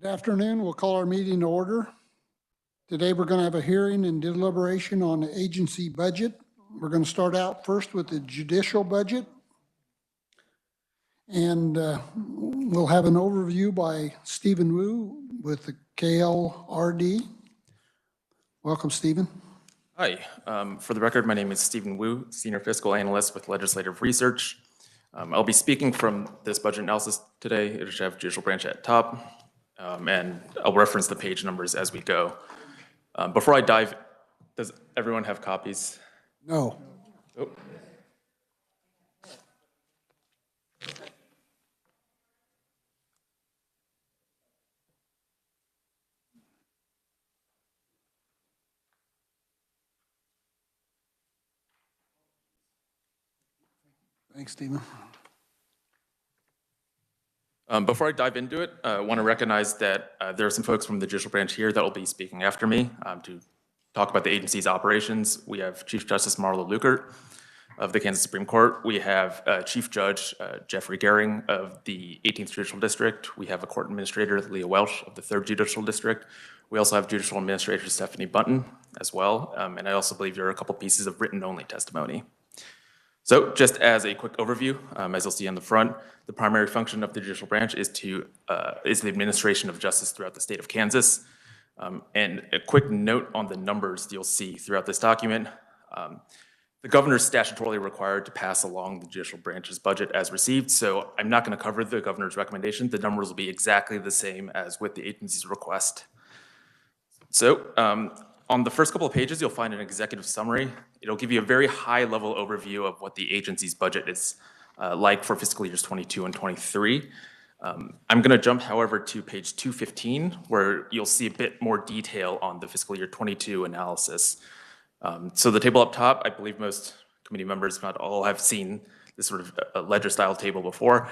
Good afternoon. We'll call our meeting to order. Today, we're going to have a hearing and deliberation on the agency budget. We're going to start out first with the judicial budget. And we'll have an overview by Stephen Wu with the KLRD. Welcome, Stephen. Hi. For the record, my name is Stephen Wu, Senior Fiscal Analyst with Legislative Research. I'll be speaking from this budget analysis today. It should have Judicial Branch at top. And I'll reference the page numbers as we go. Before I dive, does everyone have copies? No. Oh. Thanks, Stephen. Before I dive into it, I want to recognize that there are some folks from the Judicial Branch here that will be speaking after me to talk about the agency's operations. We have Chief Justice Marla Lukert of the Kansas Supreme Court. We have Chief Judge Jeffrey Gehring of the 18th Judicial District. We have a Court Administrator, Leah Welsh of the 3rd Judicial District. We also have Judicial Administrator Stephanie Bunton as well. And I also believe there are a couple pieces of written-only testimony. So just as a quick overview, as you'll see on the front, the primary function of the judicial branch is the administration of justice throughout the state of Kansas. And a quick note on the numbers you'll see throughout this document. The governor is statutorily required to pass along the judicial branch's budget as received, so I'm not going to cover the governor's recommendation. The numbers will be exactly the same as with the agency's request. So on the first couple of pages, you'll find an executive summary. It'll give you a very high-level overview of what the agency's budget is like for fiscal years 22 and 23. I'm going to jump, however, to page 215, where you'll see a bit more detail on the fiscal year 22 analysis. So the table up top, I believe most committee members, if not all, have seen this sort of ledger-style table before.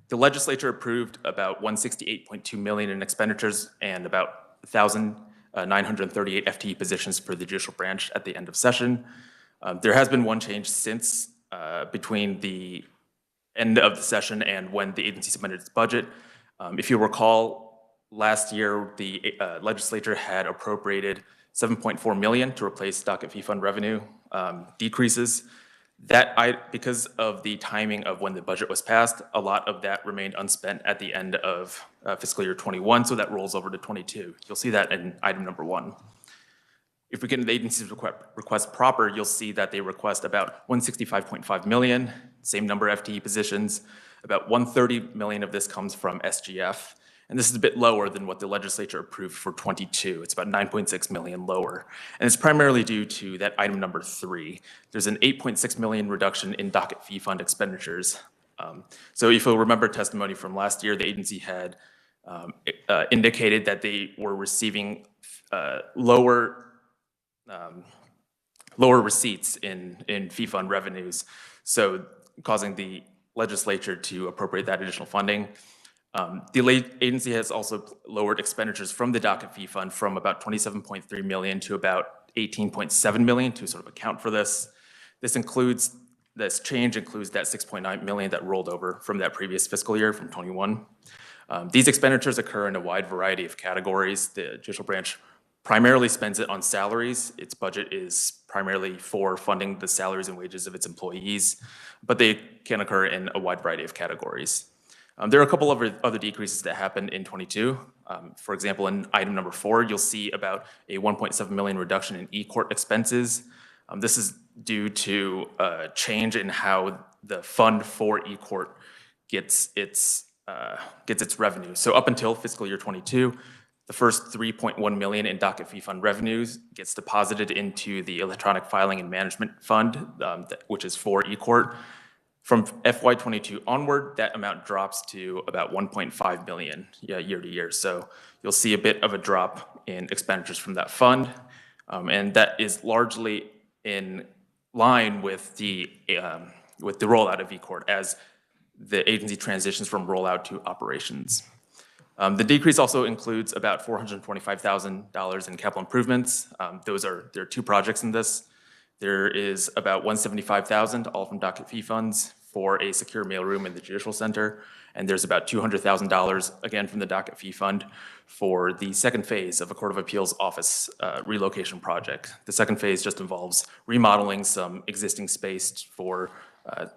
The legislature approved about $168.2 million in expenditures and about 1,938 FTE positions for the judicial branch at the end of session. There has been one change since between the end of the session and when the agency submitted its budget. If you recall, last year the legislature had appropriated $7.4 million to replace docket fee fund revenue decreases. Because of the timing of when the budget was passed, a lot of that remained unspent at the end of fiscal year 21, so that rolls over to 22. You'll see that in item number 1. If we get into the agency's request proper, you'll see that they request about $165.5 million, same number of FTE positions. About $130 million of this comes from SGF, and this is a bit lower than what the legislature approved for 22. It's about $9.6 million lower, and it's primarily due to that item number 3. There's an $8.6 million reduction in docket fee fund expenditures. So if you'll remember testimony from last year, the agency had indicated that they were receiving lower receipts in fee fund revenues, so causing the legislature to appropriate that additional funding. The agency has also lowered expenditures from the docket fee fund from about $27.3 million to about $18.7 million to sort of account for this. This change includes that $6.9 million that rolled over from that previous fiscal year from 21. These expenditures occur in a wide variety of categories. The judicial branch primarily spends it on salaries. Its budget is primarily for funding the salaries and wages of its employees, but they can occur in a wide variety of categories. There are a couple of other decreases that happened in 22. For example, in item number 4, you'll see about a $1.7 million reduction in e-court expenses. This is due to a change in how the fund for e-court gets its revenue. So up until fiscal year 22, the first $3.1 million in docket fee fund revenues gets deposited into the electronic filing and management fund, which is for e-court. From FY22 onward, that amount drops to about $1.5 million year to year. So you'll see a bit of a drop in expenditures from that fund. And that is largely in line with the rollout of e-court as the agency transitions from rollout to operations. The decrease also includes about $425,000 in capital improvements. There are 2 projects in this. There is about $175,000, all from docket fee funds, for a secure mailroom in the Judicial Center. And there's about $200,000, again, from the docket fee fund for the second phase of a Court of Appeals office relocation project. The second phase just involves remodeling some existing space for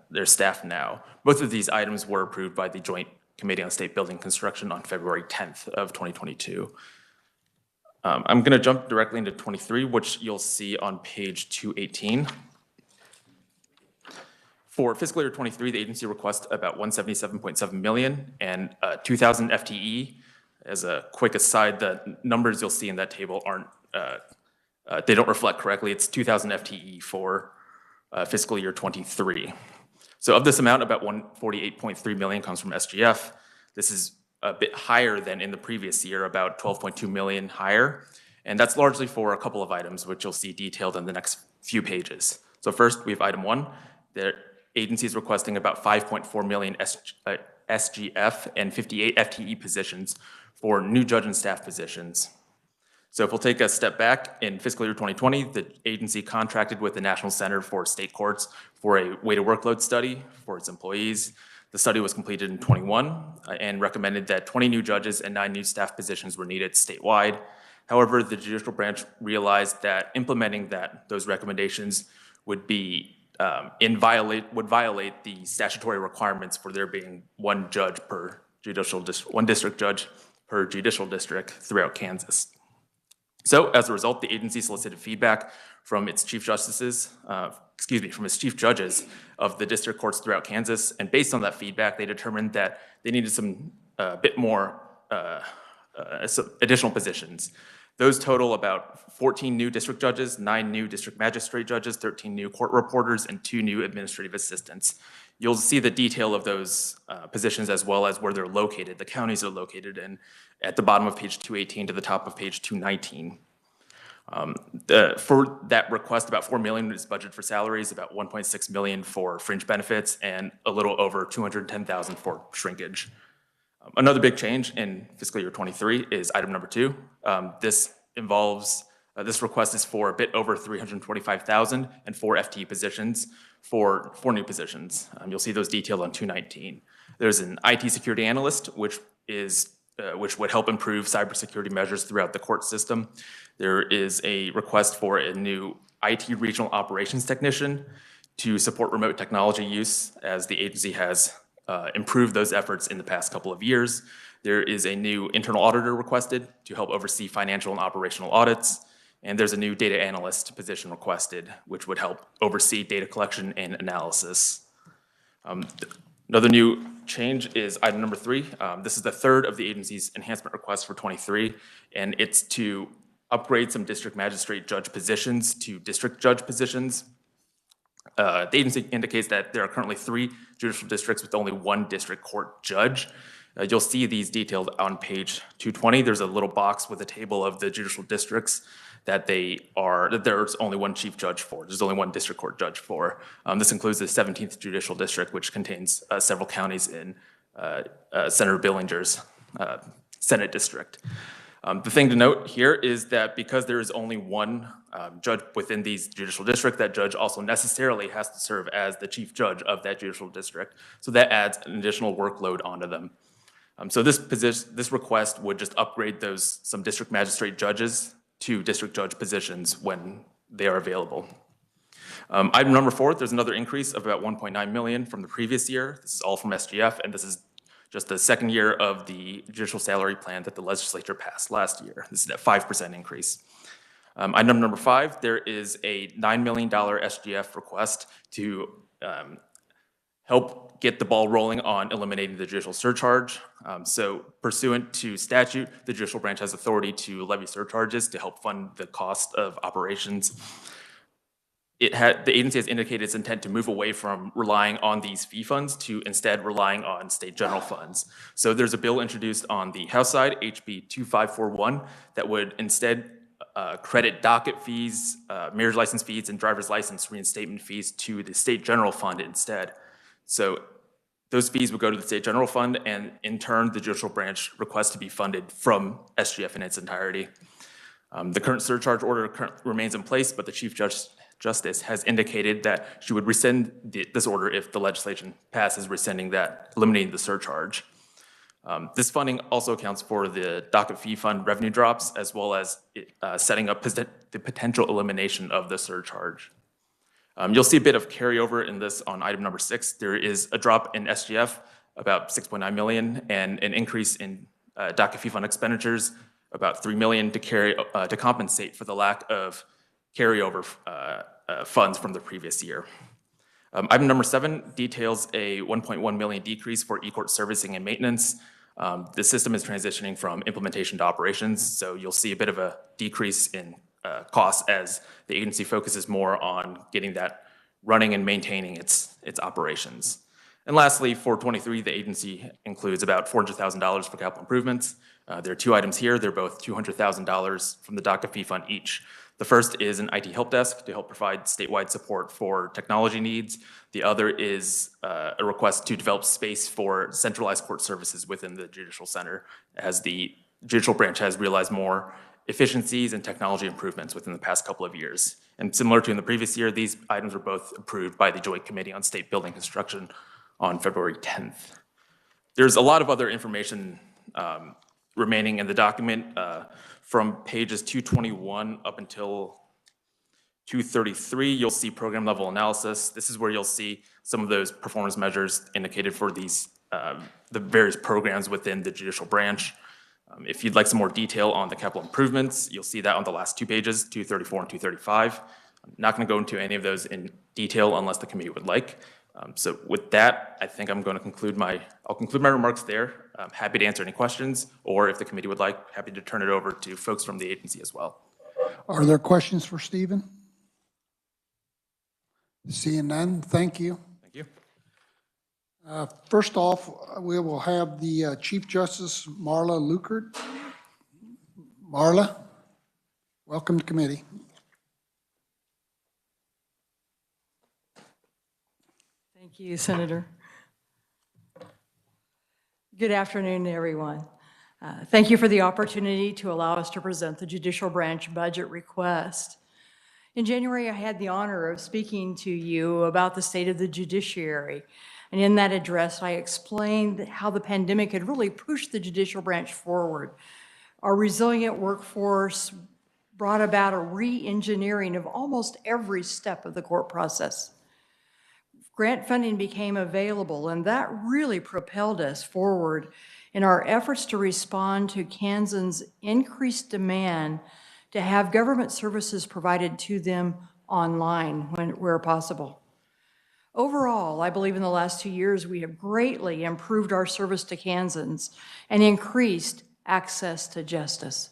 their staff now. Both of these items were approved by the Joint Committee on State Building Construction on February 10th of 2022. I'm going to jump directly into 23, which you'll see on page 218. For fiscal year 23, the agency requests about $177.7 million and 2,000 FTE. As a quick aside, the numbers you'll see in that table aren't, they don't reflect correctly. It's 2,000 FTE for fiscal year 23. So of this amount, about $148.3 million comes from SGF. This is a bit higher than in the previous year, about $12.2 million higher. And that's largely for a couple of items, which you'll see detailed in the next few pages. So first, we have item 1. The agency is requesting about 5.4 million SGF and 58 FTE positions for new judge and staff positions. So if we'll take a step back, in fiscal year 2020, the agency contracted with the National Center for State Courts for a weighted workload study for its employees. The study was completed in 21 and recommended that 20 new judges and 9 new staff positions were needed statewide. However, the judicial branch realized that implementing those recommendations would be would violate the statutory requirements for there being one district judge per judicial district throughout Kansas. So as a result, the agency solicited feedback from its chief justices, from its chief judges of the district courts throughout Kansas, and based on that feedback, they determined that they needed some bit more additional positions. Those total about 14 new district judges, 9 new district magistrate judges, 13 new court reporters, and 2 new administrative assistants. You'll see the detail of those positions as well as where they're located, the counties are located in, at the bottom of page 218 to the top of page 219. For that request, about $4 million is budgeted for salaries, about $1.6 million for fringe benefits, and a little over $210,000 for shrinkage. Another big change in fiscal year 23 is item number 2. This involves, this request is for a bit over $325,000 and 4 FTE positions for 4 new positions. You'll see those detailed on 219. There's an IT security analyst, which would help improve cybersecurity measures throughout the court system. There is a request for a new IT regional operations technician to support remote technology use, as the agency has improved those efforts in the past couple of years. There is a new internal auditor requested to help oversee financial and operational audits. And there's a new data analyst position requested, which would help oversee data collection and analysis. Another new change is item number 3. This is the third of the agency's enhancement requests for 23, and it's to upgrade some district magistrate judge positions to district judge positions. The agency indicates that there are currently 3 judicial districts with only 1 district court judge. You'll see these detailed on page 220. There's a little box with a table of the judicial districts that there's only 1 chief judge for. There's only 1 district court judge for. This includes the 17th Judicial District, which contains several counties in Senator Billinger's Senate district. The thing to note here is that because there is only 1 judge within these judicial district, that judge also necessarily has to serve as the chief judge of that judicial district. So that adds an additional workload onto them. So this request would just upgrade some district magistrate judges to district judge positions when they are available. Item number 4, there's another increase of about $1.9 million from the previous year. This is all from SGF, and this is just the second year of the judicial salary plan that the legislature passed last year. This is a 5% increase. Item number 5, there is a $9 million SGF request to help get the ball rolling on eliminating the judicial surcharge. So pursuant to statute, the judicial branch has authority to levy surcharges to help fund the cost of operations. The agency has indicated its intent to move away from relying on these fee funds to instead relying on state general funds. So there's a bill introduced on the House side, HB 2541, that would instead credit docket fees, marriage license fees, and driver's license reinstatement fees to the state general fund instead. So those fees would go to the state general fund, and in turn, the judicial branch requests to be funded from SGF in its entirety. The current surcharge order remains in place, but the chief judge Justice has indicated that she would rescind this order if the legislation passes, rescinding that, eliminating the surcharge. This funding also accounts for the docket fee fund revenue drops, as well as setting up the potential elimination of the surcharge. You'll see a bit of carryover in this on item number 6. There is a drop in SGF, about 6.9 million, and an increase in docket fee fund expenditures, about 3 million to compensate for the lack of carryover funds from the previous year. Item number 7 details a 1.1 million decrease for e-court servicing and maintenance. The system is transitioning from implementation to operations, so you'll see a bit of a decrease in costs as the agency focuses more on getting that running and maintaining its operations. And lastly, for 23, the agency includes about $400,000 for capital improvements. There are 2 items here. They're both $200,000 from the docket fee fund each. The first is an IT help desk to help provide statewide support for technology needs. The other is a request to develop space for centralized court services within the Judicial Center, as the Judicial Branch has realized more efficiencies and technology improvements within the past couple of years. And similar to in the previous year, these items were both approved by the Joint Committee on State Building Construction on February 10th. There's a lot of other information remaining in the document. From pages 221 up until 233, you'll see program level analysis. This is where you'll see some of those performance measures indicated for these the various programs within the Judicial Branch. If you'd like some more detail on the capital improvements, you'll see that on the last 2 pages, 234 and 235. I'm not going to go into any of those in detail unless the committee would like. So with that, I think I'll conclude my remarks there. I'm happy to answer any questions, or if the committee would like, happy to turn it over to folks from the agency as well. Are there questions for Stephen? Seeing none, thank you. Thank you. First off, we will have the Chief Justice, Marla Lukert. Marla, welcome to committee. Thank you, Senator. Good afternoon, everyone. Thank you for the opportunity to allow us to present the Judicial Branch budget request. In January, I had the honor of speaking to you about the state of the judiciary. And in that address, I explained how the pandemic had really pushed the Judicial Branch forward. Our resilient workforce brought about a re-engineering of almost every step of the court process. Grant funding became available, and that really propelled us forward in our efforts to respond to Kansans' increased demand to have government services provided to them online where possible. Overall, I believe in the last 2 years, we have greatly improved our service to Kansans and increased access to justice.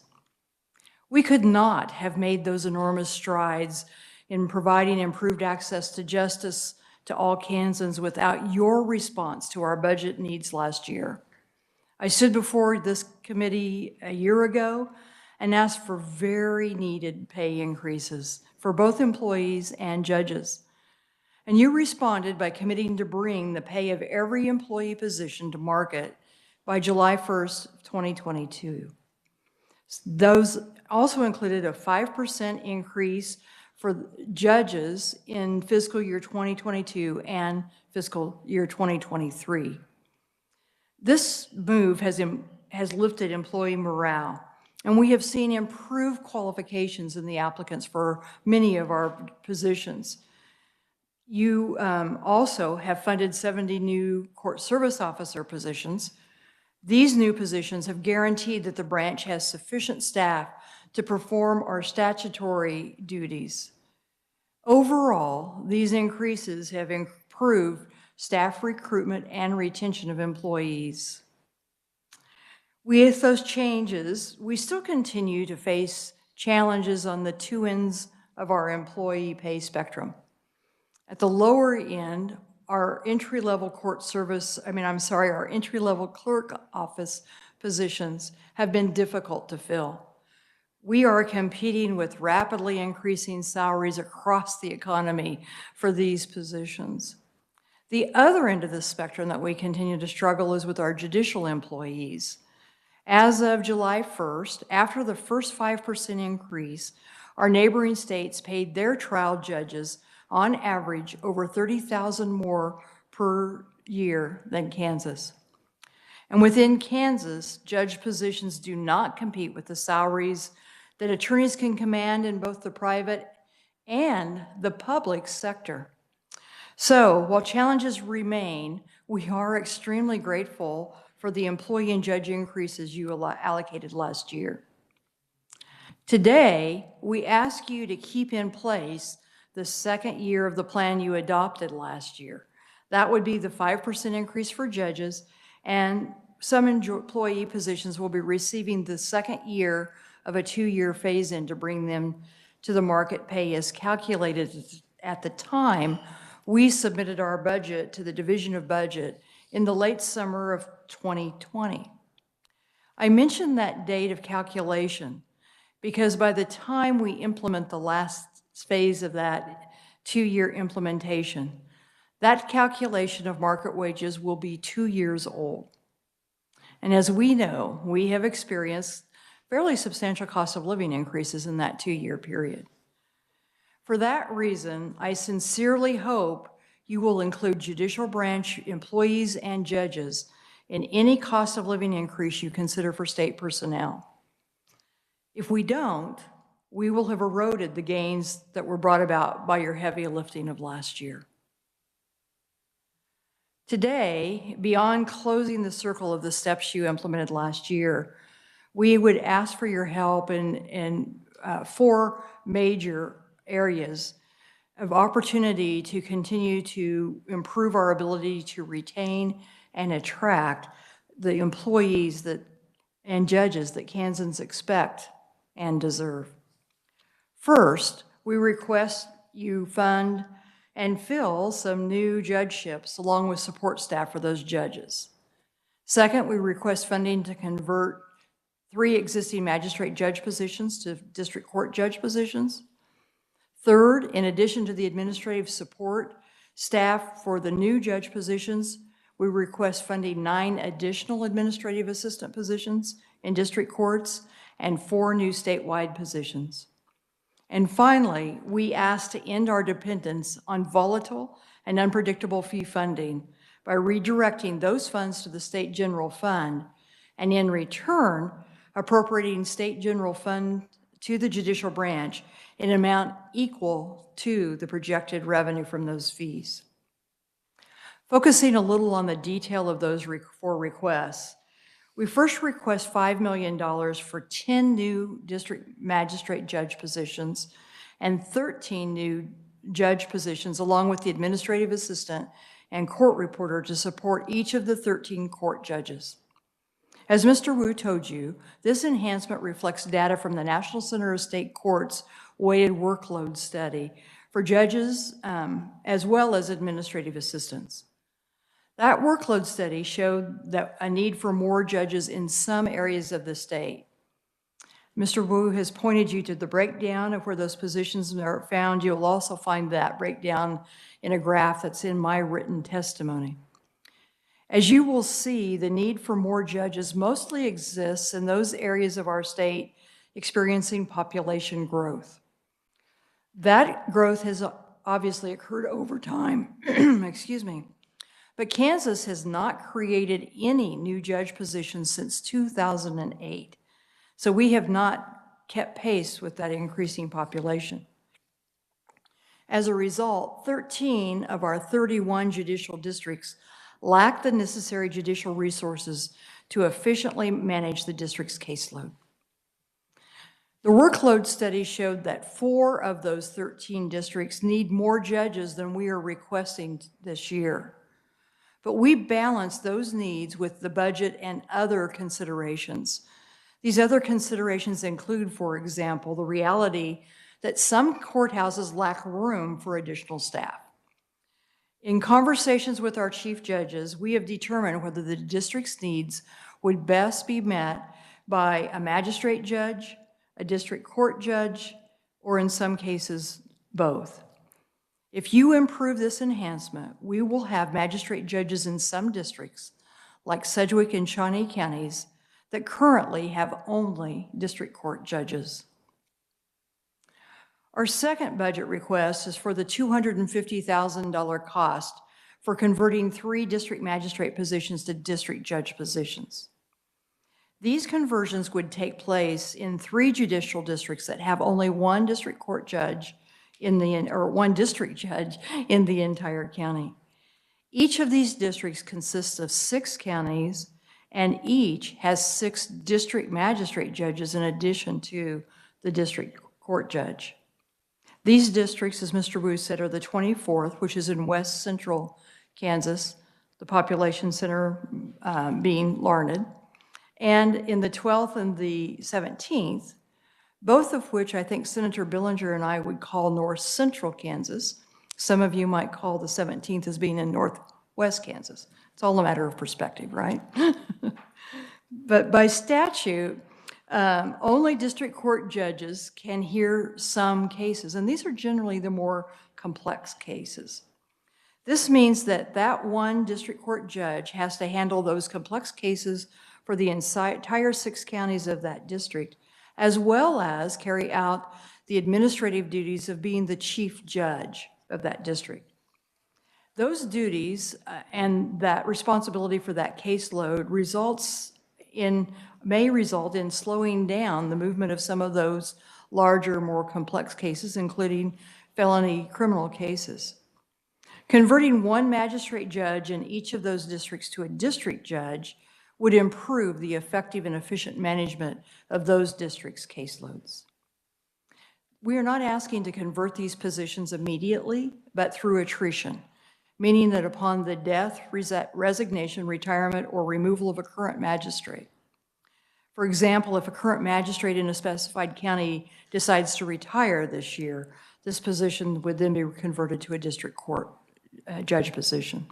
We could not have made those enormous strides in providing improved access to justice to all Kansans without your response to our budget needs last year. I stood before this committee a year ago and asked for very needed pay increases for both employees and judges. And you responded by committing to bring the pay of every employee position to market by July 1st, 2022. Those also included a 5% increase for judges in fiscal year 2022 and fiscal year 2023. This move has lifted employee morale, and we have seen improved qualifications in the applicants for many of our positions. You also have funded 70 new court service officer positions. These new positions have guaranteed that the branch has sufficient staff to perform our statutory duties. Overall, these increases have improved staff recruitment and retention of employees. With those changes, we still continue to face challenges on the 2 ends of our employee pay spectrum. At the lower end, our entry-level our entry-level clerk office positions have been difficult to fill. We are competing with rapidly increasing salaries across the economy for these positions. The other end of the spectrum that we continue to struggle is with our judicial employees. As of July 1st, after the first 5% increase, Our neighboring states paid their trial judges, on average, over $30,000 more per year than Kansas. And within Kansas, judge positions do not compete with the salaries that attorneys can command in both the private and the public sector. So while challenges remain, we are extremely grateful for the employee and judge increases you allocated last year. Today, we ask you to keep in place the second year of the plan you adopted last year. That would be the 5% increase for judges, and some employee positions will be receiving the second year of a 2-year phase-in to bring them to the market pay as calculated at the time we submitted our budget to the Division of Budget in the late summer of 2020. I mentioned that date of calculation because by the time we implement the last phase of that 2-year implementation, that calculation of market wages will be 2 years old. And as we know, we have experienced fairly substantial cost of living increases in that 2-year period. For that reason, I sincerely hope you will include judicial branch employees and judges in any cost of living increase you consider for state personnel. If we don't, we will have eroded the gains that were brought about by your heavy lifting of last year. Today, beyond closing the circle of the steps you implemented last year, we would ask for your help in 4 major areas of opportunity to continue to improve our ability to retain and attract the employees and judges that Kansans expect and deserve. First, we request you fund and fill some new judgeships along with support staff for those judges. Second, we request funding to convert 3 existing magistrate judge positions to district court judge positions. Third, in addition to the administrative support staff for the new judge positions, we request funding 9 additional administrative assistant positions in district courts and 4 new statewide positions. And finally, we ask to end our dependence on volatile and unpredictable fee funding by redirecting those funds to the State General Fund, and in return, appropriating State General Fund to the judicial branch in an amount equal to the projected revenue from those fees. Focusing a little on the detail of those 4 requests, we first request $5 million for 10 new district magistrate judge positions and 13 new judge positions, along with the administrative assistant and court reporter to support each of the 13 court judges. As Mr. Wu told you, this enhancement reflects data from the National Center of State Courts weighted workload study for judges as well as administrative assistants. That workload study showed that a need for more judges in some areas of the state. Mr. Wu has pointed you to the breakdown of where those positions are found. You'll also find that breakdown in a graph that's in my written testimony. As you will see, the need for more judges mostly exists in those areas of our state experiencing population growth. That growth has obviously occurred over time, excuse me. But Kansas has not created any new judge positions since 2008. So we have not kept pace with that increasing population. As a result, 13 of our 31 judicial districts lack the necessary judicial resources to efficiently manage the district's caseload. The workload study showed that 4 of those 13 districts need more judges than we are requesting this year. But we balance those needs with the budget and other considerations. These other considerations include, for example, the reality that some courthouses lack room for additional staff. In conversations with our chief judges, we have determined whether the district's needs would best be met by a magistrate judge, a district court judge, or in some cases, both. If you improve this enhancement, we will have magistrate judges in some districts, like Sedgwick and Shawnee counties, that currently have only district court judges. Our second budget request is for the $250,000 cost for converting 3 district magistrate positions to district judge positions. These conversions would take place in 3 judicial districts that have only 1 district court judge or 1 district judge in the entire county. Each of these districts consists of 6 counties, and each has 6 district magistrate judges in addition to the district court judge. These districts, as Mr. Wu said, are the 24th, which is in west central Kansas, the population center being Larned, and in the 12th and the 17th, both of which I think Senator Billinger and I would call north central Kansas. Some of you might call the 17th as being in northwest Kansas. It's all a matter of perspective, right? But by statute, only district court judges can hear some cases, and these are generally the more complex cases. This means that that 1 district court judge has to handle those complex cases for the entire 6 counties of that district, as well as carry out the administrative duties of being the chief judge of that district. Those duties and that responsibility for that caseload may result in slowing down the movement of some of those larger, more complex cases, including felony criminal cases. Converting 1 magistrate judge in each of those districts to a district judge would improve the effective and efficient management of those districts' caseloads. We are not asking to convert these positions immediately, but through attrition, meaning that upon the death, resignation, retirement, or removal of a current magistrate. For example, if a current magistrate in a specified county decides to retire this year, this position would then be converted to a district court judge position.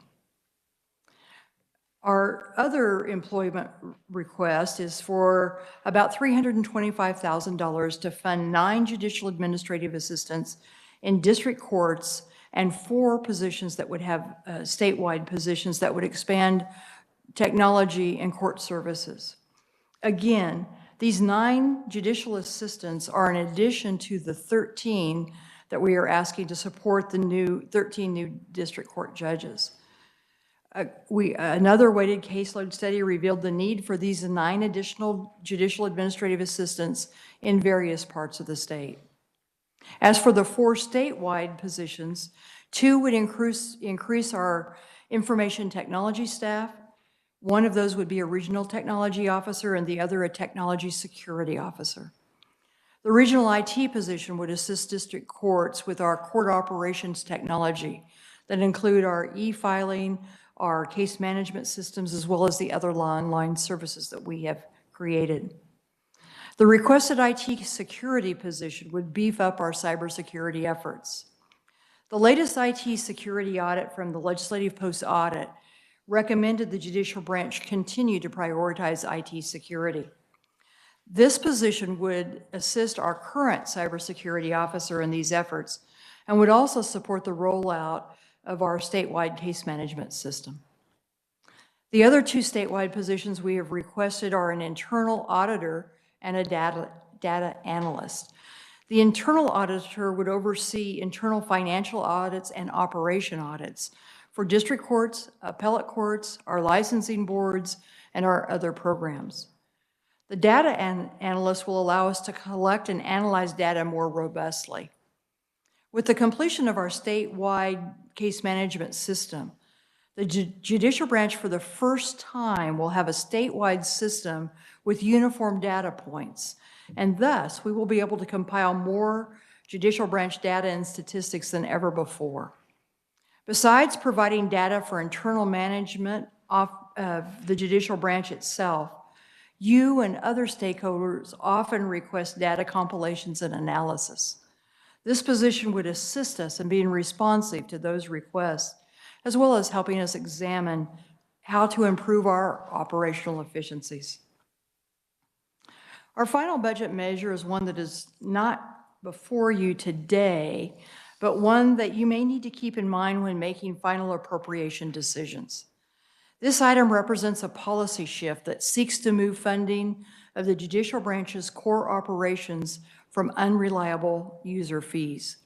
Our other employment request is for about $325,000 to fund 9 judicial administrative assistants in district courts and 4 positions that would have statewide positions that would expand technology and court services. Again, these 9 judicial assistants are in addition to the 13 that we are asking to support the 13 new district court judges. Another weighted caseload study revealed the need for these 9 additional judicial administrative assistants in various parts of the state. As for the 4 statewide positions, 2 would increase our information technology staff. One of those would be a regional technology officer and the other a technology security officer. The regional IT position would assist district courts with our court operations technology that include our e-filing, our case management systems, as well as the other online services that we have created. The requested IT security position would beef up our cybersecurity efforts. The latest IT security audit from the Legislative Post Audit recommended the judicial branch continue to prioritize IT security. This position would assist our current cybersecurity officer in these efforts and would also support the rollout of our statewide case management system. The other 2 statewide positions we have requested are an internal auditor and a data analyst. The internal auditor would oversee internal financial audits and operation audits for district courts, appellate courts, our licensing boards, and our other programs. The data analyst will allow us to collect and analyze data more robustly. With the completion of our statewide case management system, the judicial branch for the first time will have a statewide system with uniform data points, and thus we will be able to compile more judicial branch data and statistics than ever before. Besides providing data for internal management of the judicial branch itself, you and other stakeholders often request data compilations and analysis. This position would assist us in being responsive to those requests, as well as helping us examine how to improve our operational efficiencies. Our final budget measure is one that is not before you today, but one that you may need to keep in mind when making final appropriation decisions. This item represents a policy shift that seeks to move funding of the judicial branch's core operations from unreliable user fees.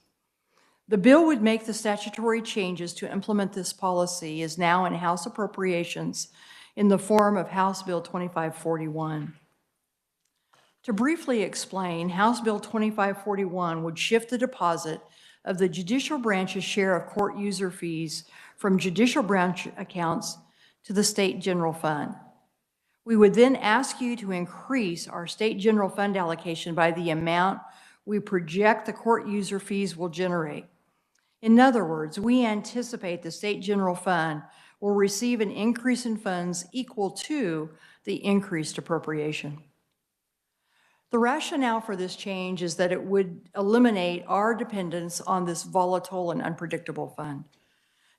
The bill would make the statutory changes to implement this policy is now in House Appropriations in the form of House Bill 2541. To briefly explain, House Bill 2541 would shift the deposit of the judicial branch's share of court user fees from judicial branch accounts to the state general fund. We would then ask you to increase our state general fund allocation by the amount we project the court user fees will generate. In other words, we anticipate the state general fund will receive an increase in funds equal to the increased appropriation. The rationale for this change is that it would eliminate our dependence on this volatile and unpredictable fund.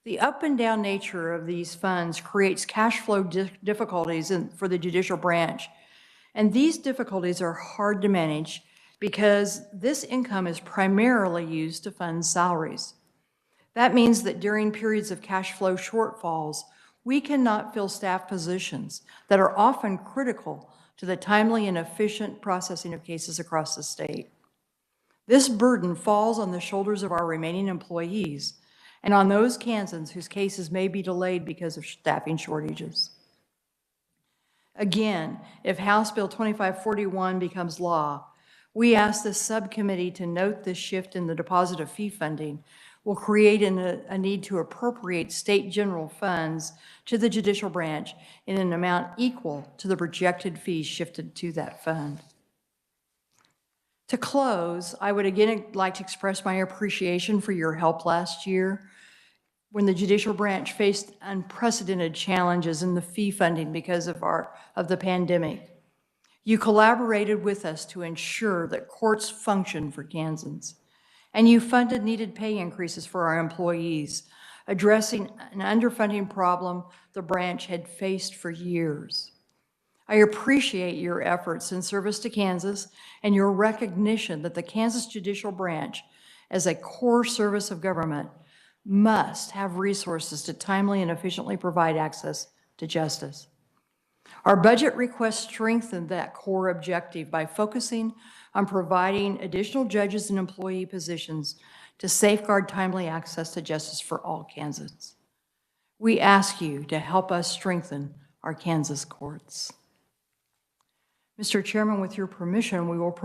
The up and down nature of these funds creates cash flow difficulties for the judicial branch, and these difficulties are hard to manage because this income is primarily used to fund salaries. That means that during periods of cash flow shortfalls, we cannot fill staff positions that are often critical to the timely and efficient processing of cases across the state. This burden falls on the shoulders of our remaining employees and on those Kansans whose cases may be delayed because of staffing shortages. Again, if House Bill 2541 becomes law, we ask the subcommittee to note this shift in the deposit of fee funding will create a need to appropriate state general funds to the judicial branch in an amount equal to the projected fees shifted to that fund. To close, I would again like to express my appreciation for your help last year when the judicial branch faced unprecedented challenges in the fee funding because of the pandemic. You collaborated with us to ensure that courts function for Kansans, and you funded needed pay increases for our employees, addressing an underfunding problem the branch had faced for years. I appreciate your efforts in service to Kansas and your recognition that the Kansas Judicial Branch, as a core service of government, must have resources to timely and efficiently provide access to justice. Our budget request strengthened that core objective by focusing on providing additional judges and employee positions to safeguard timely access to justice for all Kansans. We ask you to help us strengthen our Kansas courts. Mr. Chairman, with your permission, we will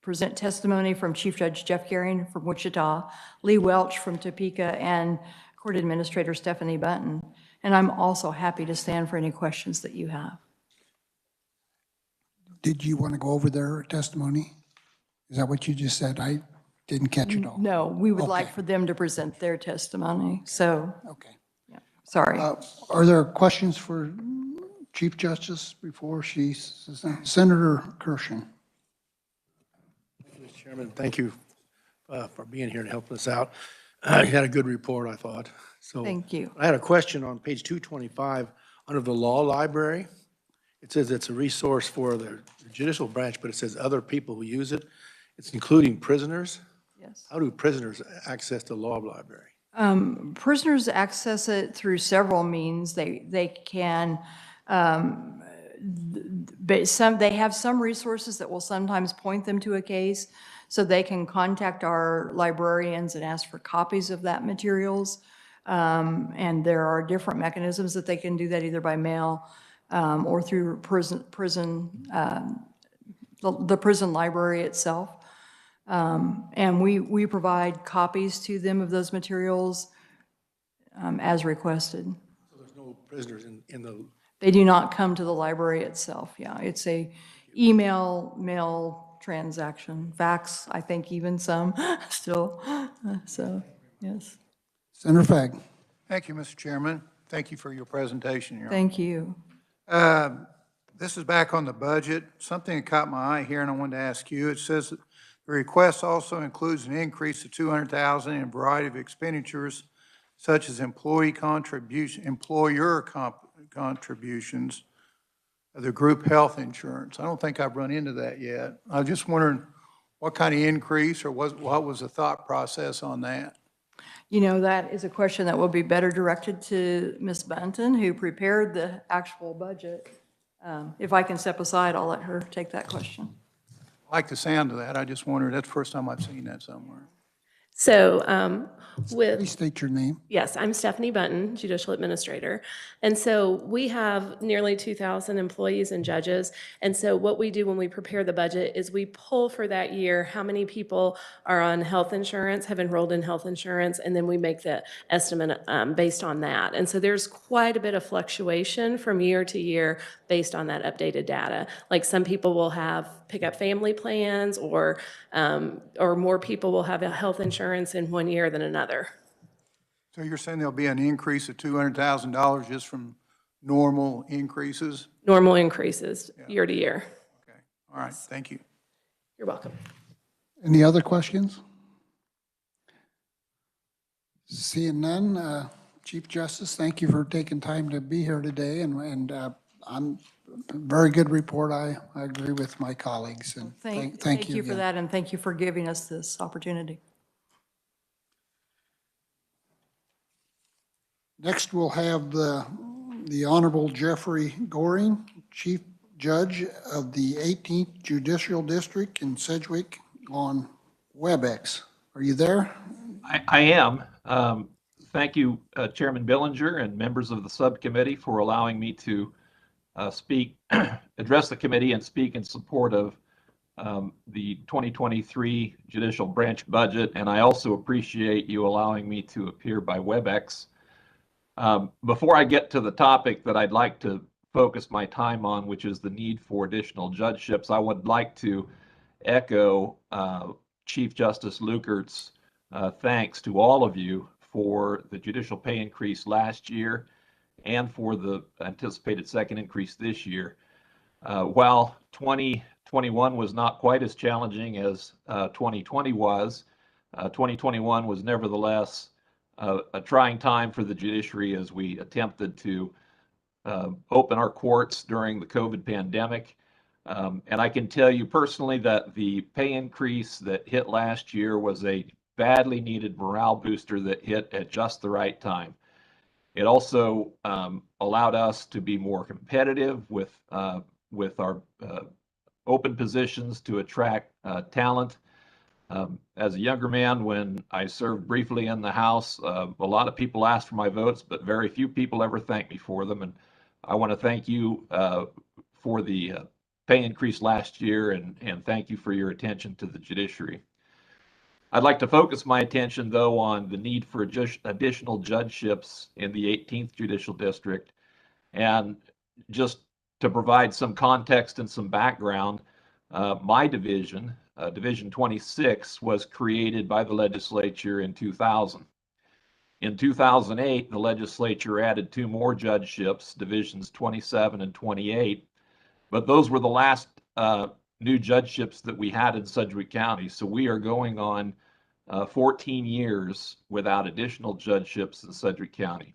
present testimony from Chief Judge Jeff Garing from Wichita, Lee Welch from Topeka, and Court Administrator Stephanie Button. And I'm also happy to stand for any questions that you have. Did you want to go over their testimony? Is that what you just said? I didn't catch it all. No, we would Okay. like for them to present their testimony, so, Okay. yeah, sorry. Are there questions for Chief Justice before she says that? Senator Kirshen. Mr. Chairman, thank you for being here and helping us out. You had a good report, I thought. So Thank you. I had a question on page 225 under the law library. It says it's a resource for the judicial branch, but it says other people who use it. It's including prisoners. Yes. How do prisoners access the law library? Prisoners access it through several means. They can, they have some resources that will sometimes point them to a case, so they can contact our librarians and ask for copies of that materials. And there are different mechanisms that they can do that, either by mail or through the prison library itself. And we provide copies to them of those materials as requested. So there's no prisoners in the, They do not come to the library itself, yeah. It's a email, mail transaction, fax, I think even some still, so, yes. Senator Fagg. Thank you, Mr. Chairman. Thank you for your presentation, Your Honor. Thank you. This is back on the budget. Something that caught my eye here, and I wanted to ask you. It says that the request also includes an increase of $200,000 in a variety of expenditures, such as employer contributions of the group health insurance. I don't think I've run into that yet. I was just wondering what kind of increase, or what was the thought process on that? You know, that is a question that will be better directed to Ms. Bunton, who prepared the actual budget. If I can step aside, I'll let her take that question. I like the sound of that. I just wondered, that's the first time I've seen that somewhere. So Please state your name. yes, I'm Stephanie Button, Judicial Administrator. And so we have nearly 2,000 employees and judges. And so what we do when we prepare the budget is we pull for that year how many people are on health insurance, have enrolled in health insurance, and then we make the estimate based on that. And so there's quite a bit of fluctuation from year to year based on that updated data. Like some people will pick up family plans, or more people will have a health insurance in one year than another. So you're saying there'll be an increase of $200,000 just from normal increases? Normal increases year to year. Okay, all right, thank you. You're welcome. Any other questions? Seeing none, Chief Justice, thank you for taking time to be here today, and I'm very good report. I agree with my colleagues, and thank you you for again. that, and thank you for giving us this opportunity. Next, we'll have the Honorable Jeffrey Goring, Chief Judge of the 18th Judicial District in Sedgwick, on WebEx. Are you there? I am. Thank you, Chairman Billinger and members of the subcommittee, for allowing me to address the committee and speak in support of the 2023 judicial branch budget. And I also appreciate you allowing me to appear by WebEx. Before I get to the topic that I'd like to focus my time on, which is the need for additional judgeships, I would like to echo Chief Justice Lukert's thanks to all of you for the judicial pay increase last year and for the anticipated second increase this year. While 2021 was not quite as challenging as 2020 was, 2021 was nevertheless a trying time for the judiciary as we attempted to open our courts during the COVID pandemic. And I can tell you personally that the pay increase that hit last year was a badly needed morale booster that hit at just the right time. It also allowed us to be more competitive with our open positions to attract talent. As a younger man, when I served briefly in the House, a lot of people asked for my votes, but very few people ever thanked me for them. And I want to thank you for the pay increase last year, and thank you for your attention to the judiciary. I'd like to focus my attention, though, on the need for additional judgeships in the 18th Judicial District. And just to provide some context and some background, my division, Division 26, was created by the legislature in 2000. In 2008, the legislature added 2 more judgeships, Divisions 27 and 28, but those were the last new judgeships that we had in Sedgwick County. So we are going on 14 years without additional judgeships in Sedgwick County.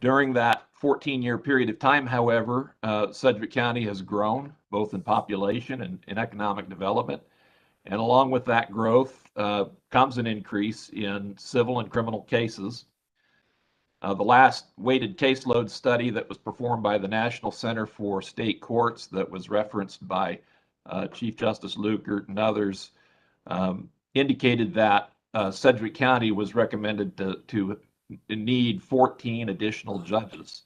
During that 14-year period of time, however, Sedgwick County has grown both in population and in economic development. And along with that growth comes an increase in civil and criminal cases. The last weighted caseload study that was performed by the National Center for State Courts, that was referenced by Chief Justice Lukert and others, indicated that Sedgwick County was recommended to need 14 additional judges.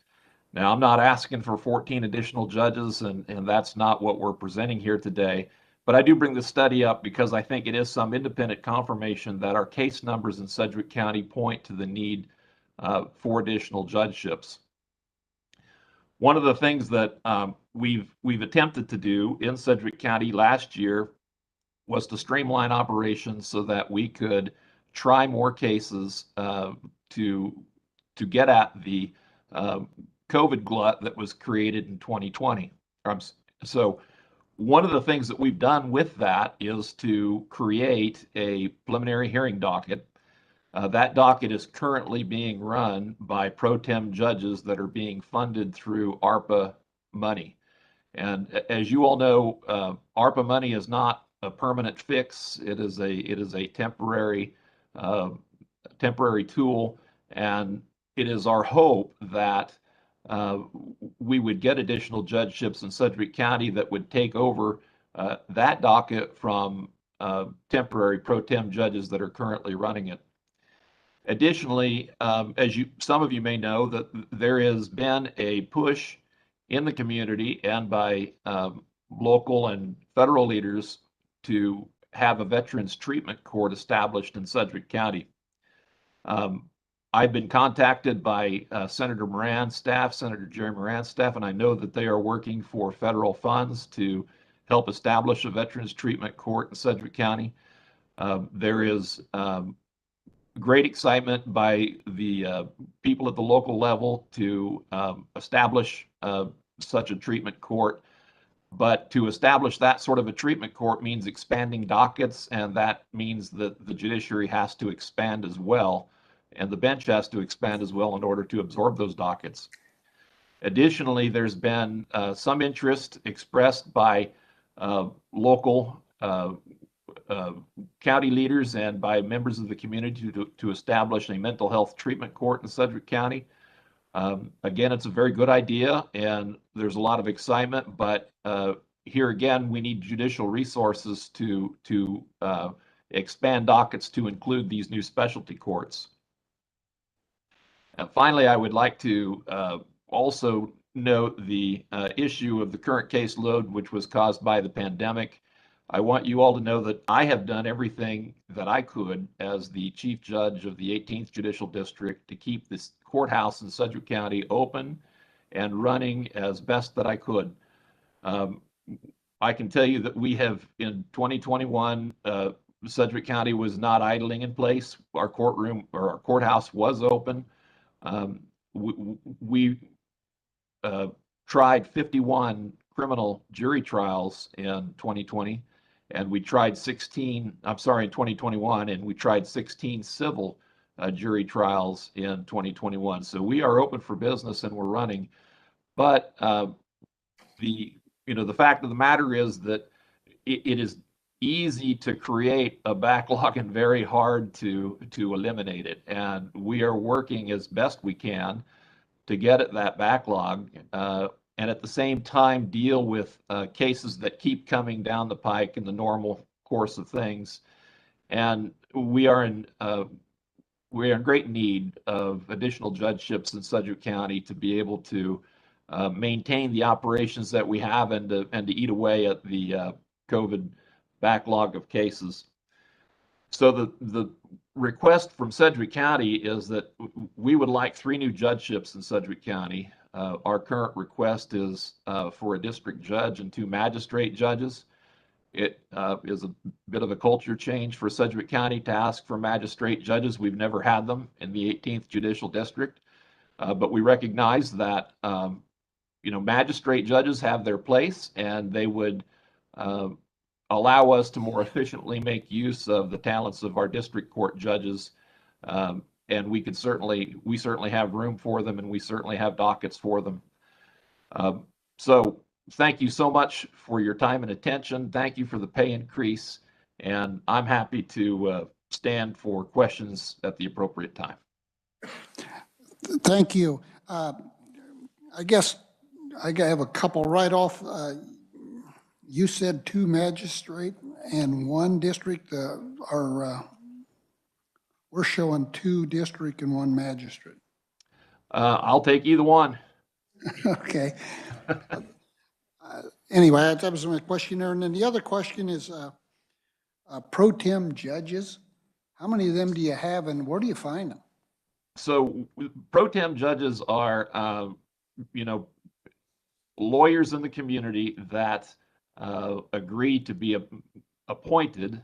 Now, I'm not asking for 14 additional judges, and that's not what we're presenting here today. But I do bring this study up because I think it is some independent confirmation that our case numbers in Sedgwick County point to the need for additional judgeships. One of the things that we've attempted to do in Sedgwick County last year was to streamline operations so that we could try more cases to get at the COVID glut that was created in 2020. So one of the things that we've done with that is to create a preliminary hearing docket. That docket is currently being run by pro tem judges that are being funded through ARPA money. And as you all know, ARPA money is not a permanent fix. It is a temporary tool, and it is our hope that we would get additional judgeships in Sedgwick County that would take over that docket from temporary pro tem judges that are currently running it. Additionally, as some of you may know, that there has been a push in the community and by local and federal leaders to have a Veterans Treatment Court established in Sedgwick County. I've been contacted by Senator Moran's staff, Senator Jerry Moran's staff, and I know that they are working for federal funds to help establish a Veterans Treatment Court in Sedgwick County. There is great excitement by the people at the local level to establish such a treatment court. But to establish that sort of a treatment court means expanding dockets, and that means that the judiciary has to expand as well, and the bench has to expand as well in order to absorb those dockets. Additionally, there's been some interest expressed by local county leaders and by members of the community to establish a mental health treatment court in Sedgwick County. Again, it's a very good idea, and there's a lot of excitement, but here again, we need judicial resources to expand dockets to include these new specialty courts. And finally, I would like to also note the issue of the current caseload, which was caused by the pandemic. I want you all to know that I have done everything that I could as the Chief Judge of the 18th Judicial District to keep this courthouse in Sedgwick County open and running as best that I could. I can tell you that we have, in 2021, Sedgwick County was not idling in place. Our courtroom or our courthouse was open. We tried 51 criminal jury trials in 2020. And we tried in 2021, and we tried 16 civil jury trials in 2021. So we are open for business and we're running. But the fact of the matter is that it is easy to create a backlog and very hard to eliminate it. And we are working as best we can to get at that backlog. And at the same time deal with cases that keep coming down the pike in the normal course of things. And we are in great need of additional judgeships in Sedgwick County to be able to maintain the operations that we have and to eat away at the COVID backlog of cases. So the request from Sedgwick County is that we would like 3 new judgeships in Sedgwick County. Our current request is for a district judge and 2 magistrate judges. It is a bit of a culture change for Sedgwick County to ask for magistrate judges. We've never had them in the 18th Judicial District, but we recognize that magistrate judges have their place, and they would allow us to more efficiently make use of the talents of our district court judges. And we certainly have room for them, and we certainly have dockets for them. So thank you so much for your time and attention. Thank you for the pay increase, and I'm happy to stand for questions at the appropriate time. Thank you. I guess I have a couple right off. You said 2 magistrate and 1 district. We're showing 2 district and 1 magistrate. I'll take either one. Okay. Anyway, that was my question there. And then the other question is pro tem judges. How many of them do you have, and where do you find them? So pro tem judges are, lawyers in the community that agree to be appointed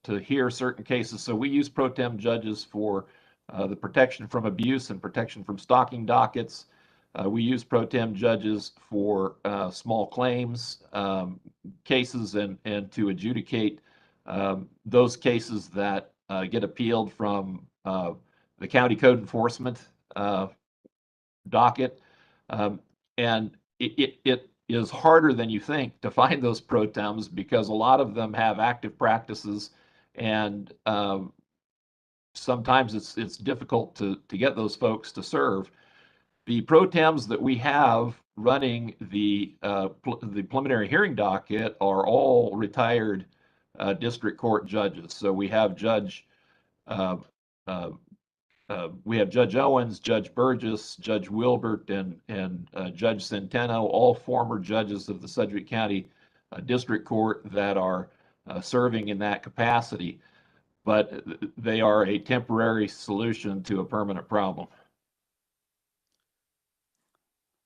to hear certain cases. So we use pro tem judges for the protection from abuse and protection from stalking dockets. We use pro tem judges for small claims cases and to adjudicate those cases that get appealed from the county code enforcement docket. And it is harder than you think to find those pro tems because a lot of them have active practices, and sometimes it's difficult to get those folks to serve the pro tems that we have running the preliminary hearing docket are all retired district court judges. So we have Judge Owens, Judge Burgess, Judge Wilbert, and Judge Centeno, all former judges of the Sedgwick County District Court that are serving in that capacity. But they are a temporary solution to a permanent problem.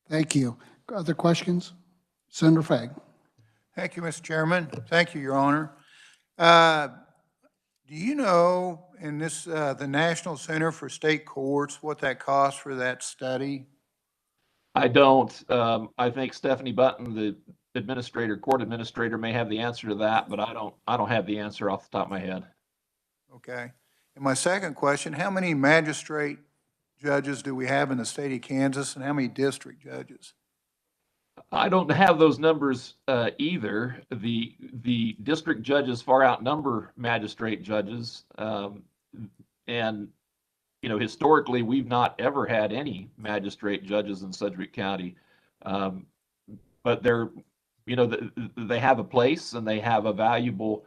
Thank you. Other questions? Senator Fagg. Thank you, Mr. Chairman. Thank you, Your Honor. Do you know in this, the National Center for State Courts, what that costs for that study? I don't. I think Stephanie Button, the court administrator, may have the answer to that, but I don't have the answer off the top of my head. Okay. And my second question, how many magistrate judges do we have in the state of Kansas, and how many district judges? I don't have those numbers either. The district judges far outnumber magistrate judges, and historically we've not ever had any magistrate judges in Sedgwick County, but they're they have a place and they have a valuable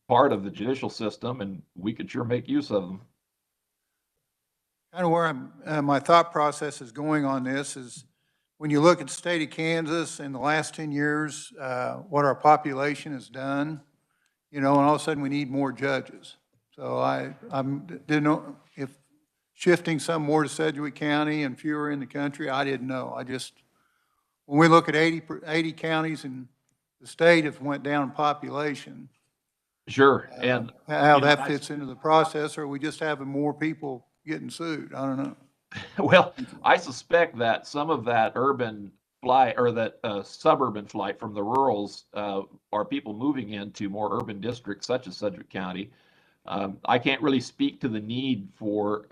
part of the judicial system, and we could sure make use of them. Kind of where my thought process is going on this is, when you look at the state of Kansas in the last 10 years, what our population has done, and all of a sudden we need more judges. So I didn't know if shifting some more to Sedgwick County and fewer in the country, I didn't know. When we look at 80 counties in the state, if it went down in population. Sure. And how that fits into the process, or are we just having more people getting sued? I don't know. Well, I suspect that some of that urban flight, or that suburban flight from the rurals, are people moving into more urban districts such as Sedgwick County. I can't really speak to the need for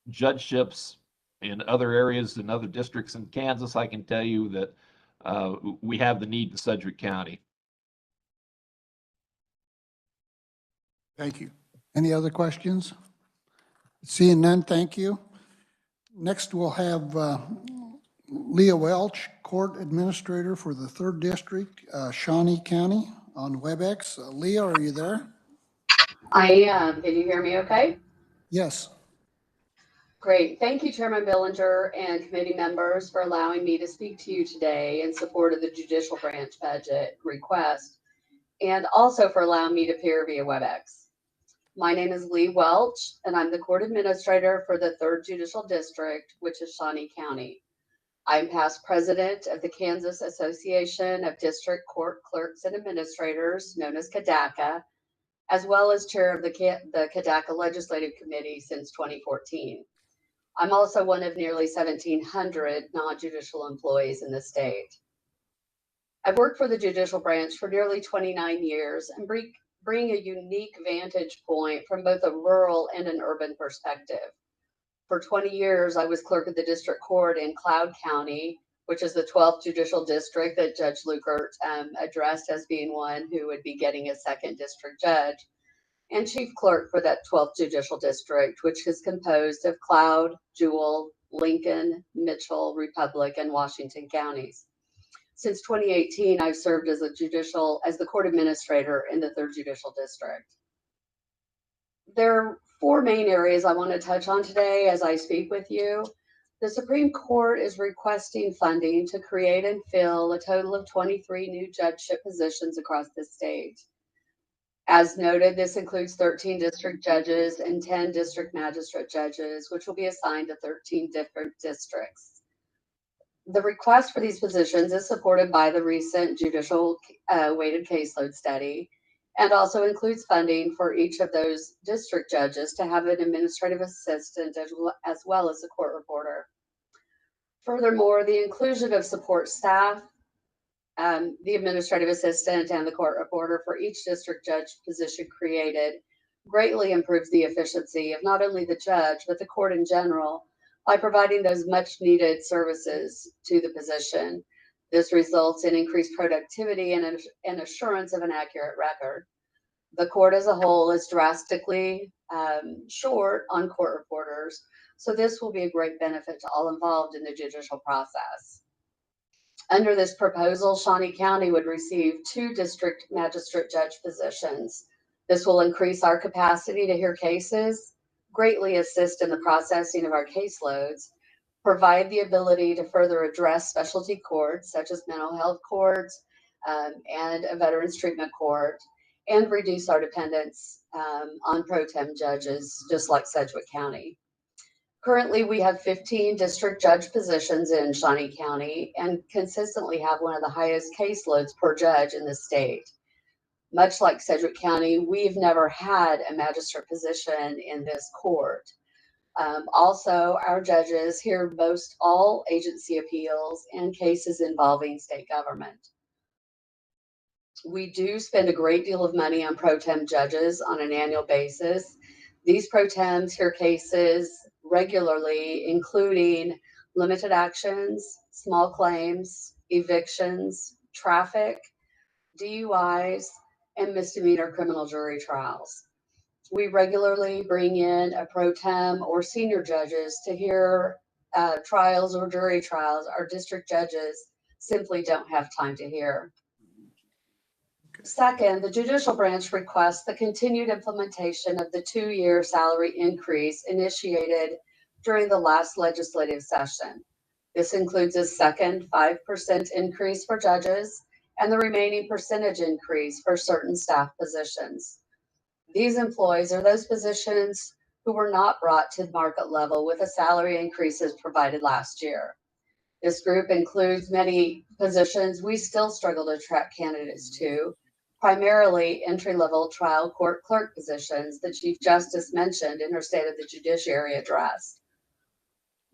judgeships in other areas and other districts in Kansas. I can tell you that we have the need in Sedgwick County. Thank you. Any other questions? Seeing none, thank you. Next, we'll have Leah Welch, Court Administrator for the 3rd District, Shawnee County, on WebEx. Leah, are you there? I am. Can you hear me okay? Yes. Great. Thank you, Chairman Billinger and committee members, for allowing me to speak to you today in support of the judicial branch budget request, and also for allowing me to appear via WebEx. My name is Lee Welch, and I'm the Court Administrator for the 3rd Judicial District, which is Shawnee County. I'm past president of the Kansas Association of District Court Clerks and Administrators, known as KDACA, as well as chair of the KDACA Legislative Committee since 2014. I'm also one of nearly 1,700 non-judicial employees in the state. I've worked for the judicial branch for nearly 29 years and bring a unique vantage point from both a rural and an urban perspective. For 20 years, I was clerk of the district court in Cloud County, which is the 12th judicial district that Judge Lukert addressed as being one who would be getting a 2nd district judge, and chief clerk for that 12th judicial district, which is composed of Cloud, Jewell, Lincoln, Mitchell, Republic, and Washington counties. Since 2018, I've served as the court administrator in the 3rd Judicial District. There are 4 main areas I want to touch on today as I speak with you. The Supreme Court is requesting funding to create and fill a total of 23 new judgeship positions across the state. As noted, this includes 13 district judges and 10 district magistrate judges, which will be assigned to 13 different districts. The request for these positions is supported by the recent judicial weighted caseload study, and also includes funding for each of those district judges to have an administrative assistant as well as a court reporter. Furthermore, the inclusion of support staff, the administrative assistant, and the court reporter for each district judge position created greatly improves the efficiency of not only the judge, but the court in general, by providing those much needed services to the position. This results in increased productivity and assurance of an accurate record. The court as a whole is drastically short on court reporters, So this will be a great benefit to all involved in the judicial process. Under this proposal, Shawnee County would receive 2 district magistrate judge positions. This will increase our capacity to hear cases, greatly assist in the processing of our caseloads, provide the ability to further address specialty courts such as mental health courts and a veterans treatment court, and reduce our dependence on pro tem judges, just like Sedgwick County. Currently, we have 15 district judge positions in Shawnee County and consistently have one of the highest caseloads per judge in the state. Much like Sedgwick County, we've never had a magistrate position in this court. Also, our judges hear most all agency appeals and cases involving state government. We do spend a great deal of money on pro tem judges on an annual basis. These pro tems hear cases regularly, including limited actions, small claims, evictions, traffic, DUIs, and misdemeanor criminal jury trials. We regularly bring in a pro tem or senior judges to hear trials or jury trials our district judges simply don't have time to hear. Second, the judicial branch requests the continued implementation of the 2-year salary increase initiated during the last legislative session. This includes a second 5% increase for judges and the remaining percentage increase for certain staff positions. These employees are those positions who were not brought to market level with the salary increases provided last year. This group includes many positions we still struggle to attract candidates to, primarily entry-level trial court clerk positions the Chief Justice mentioned in her State of the Judiciary address.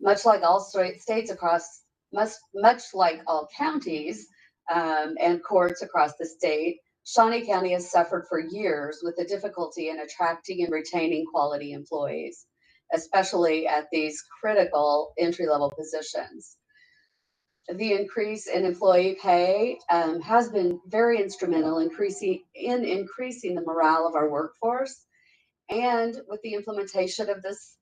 Much like all states across, much like all counties and courts across the state, Shawnee County has suffered for years with the difficulty in attracting and retaining quality employees, especially at these critical entry-level positions. The increase in employee pay has been very instrumental in increasing the morale of our workforce. And with the implementation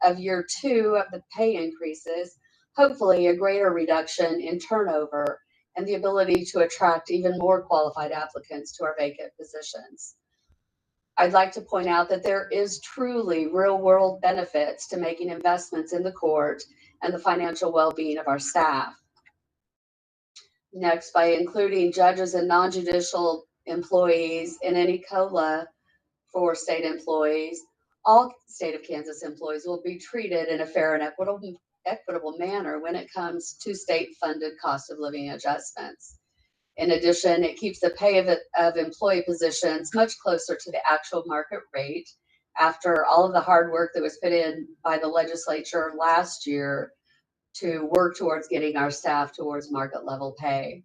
of year 2 of the pay increases, hopefully a greater reduction in turnover and the ability to attract even more qualified applicants to our vacant positions. I'd like to point out that there is truly real-world benefits to making investments in the court and the financial well-being of our staff. Next, by including judges and non-judicial employees in any COLA for state employees, all state of Kansas employees will be treated in a fair and equitable manner when it comes to state-funded cost of living adjustments. In addition, it keeps the pay of employee positions much closer to the actual market rate after all of the hard work that was put in by the legislature last year to work towards getting our staff towards market level pay.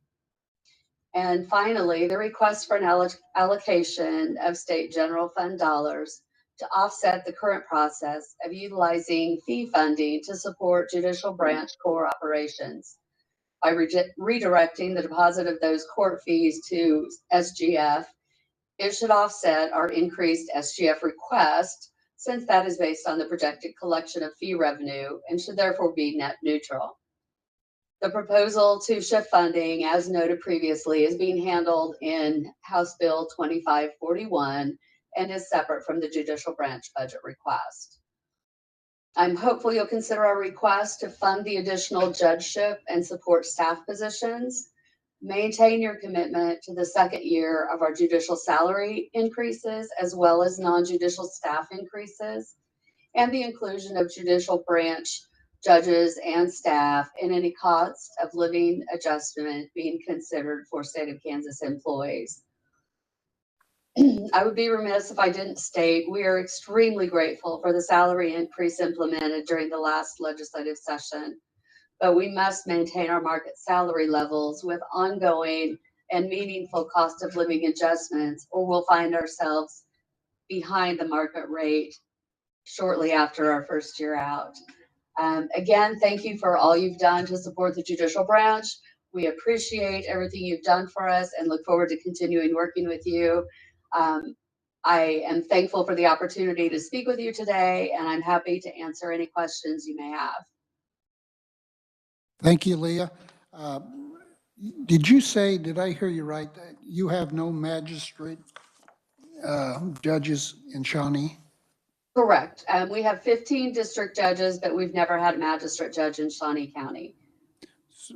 And finally, the request for an allocation of state general fund dollars to offset the current process of utilizing fee funding to support judicial branch core operations. By redirecting the deposit of those court fees to SGF, it should offset our increased SGF request, since that is based on the projected collection of fee revenue and should therefore be net neutral. The proposal to shift funding, as noted previously, is being handled in House Bill 2541 and is separate from the judicial branch budget request. I'm hopeful you'll consider our request to fund the additional judgeship and support staff positions, maintain your commitment to the second year of our judicial salary increases, as well as non-judicial staff increases, and the inclusion of judicial branch judges and staff in any cost of living adjustment being considered for state of Kansas employees. I would be remiss if I didn't state we are extremely grateful for the salary increase implemented during the last legislative session, but we must maintain our market salary levels with ongoing and meaningful cost of living adjustments, or we'll find ourselves behind the market rate shortly after our first year out. Again, thank you for all you've done to support the judicial branch. We appreciate everything you've done for us and look forward to continuing working with you. I am thankful for the opportunity to speak with you today, and I'm happy to answer any questions you may have. Thank you, Leah. Did you say, did I hear you right, that you have no magistrate judges in Shawnee? Correct. We have 15 district judges, but we've never had a magistrate judge in Shawnee County.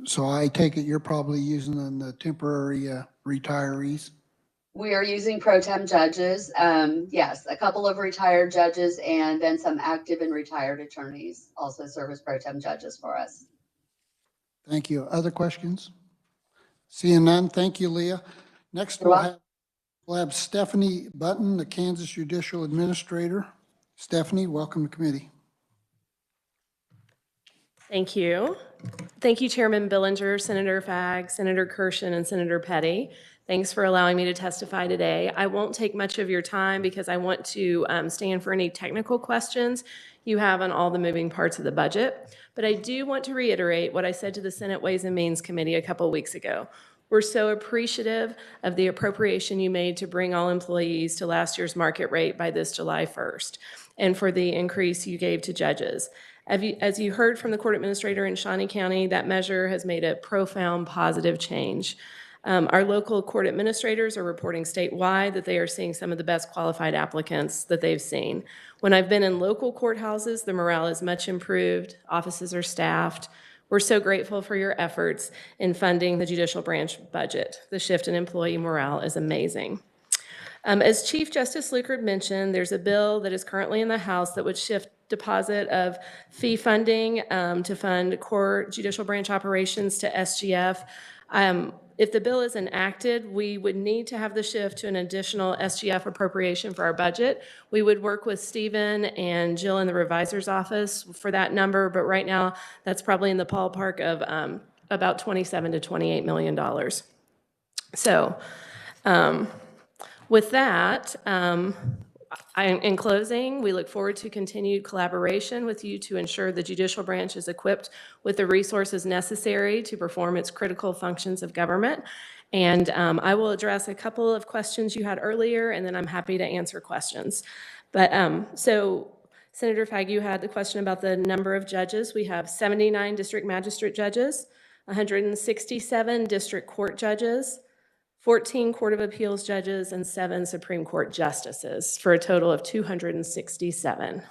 So I take it you're probably using the temporary retirees? We are using pro tem judges. Yes, a couple of retired judges and then some active and retired attorneys also serve as pro tem judges for us. Thank you. Other questions? Seeing none, thank you, Leah. Next, You're welcome. we'll have Stephanie Button, the Kansas Judicial Administrator. Stephanie, welcome to committee. Thank you. Thank you, Chairman Billinger, Senator Fagg, Senator Kirshen, and Senator Petty. Thanks for allowing me to testify today. I won't take much of your time because I want to stand for any technical questions you have on all the moving parts of the budget. But I do want to reiterate what I said to the Senate Ways and Means Committee a couple weeks ago. We're so appreciative of the appropriation you made to bring all employees to last year's market rate by this July 1st, and for the increase you gave to judges. As you heard from the court administrator in Shawnee County, that measure has made a profound positive change. Our local court administrators are reporting statewide that they are seeing some of the best qualified applicants that they've seen. When I've been in local courthouses, the morale is much improved, offices are staffed. We're so grateful for your efforts in funding the judicial branch budget. The shift in employee morale is amazing. As Chief Justice Luckert mentioned, there's a bill that is currently in the House that would shift deposit of fee funding to fund core judicial branch operations to SGF. If the bill is enacted, we would need to have the shift to an additional SGF appropriation for our budget. We would work with Stephen and Jill in the revisor's office for that number, but right now that's probably in the ballpark of about $27 to $28 million. So with that, in closing, we look forward to continued collaboration with you to ensure the judicial branch is equipped with the resources necessary to perform its critical functions of government. And I will address a couple of questions you had earlier, and then I'm happy to answer questions. But so Senator Fagg, you had the question about the number of judges. We have 79 district magistrate judges, 167 district court judges, 14 Court of Appeals judges, and 7 Supreme Court justices, for a total of 267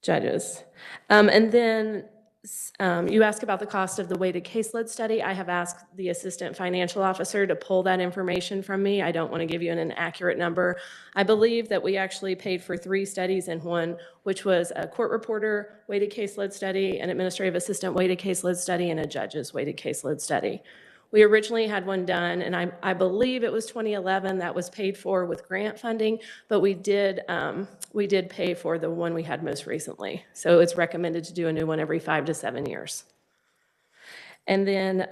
judges. And then you asked about the cost of the weighted caseload study. I have asked the assistant financial officer to pull that information from me. I don't want to give you an inaccurate number. I believe that we actually paid for 3 studies in one, which was a court reporter weighted caseload study, an administrative assistant weighted caseload study, and a judge's weighted caseload study. We originally had one done, and I believe it was 2011 that was paid for with grant funding, but we did pay for the one we had most recently. So it's recommended to do a new one every 5 to 7 years. And then,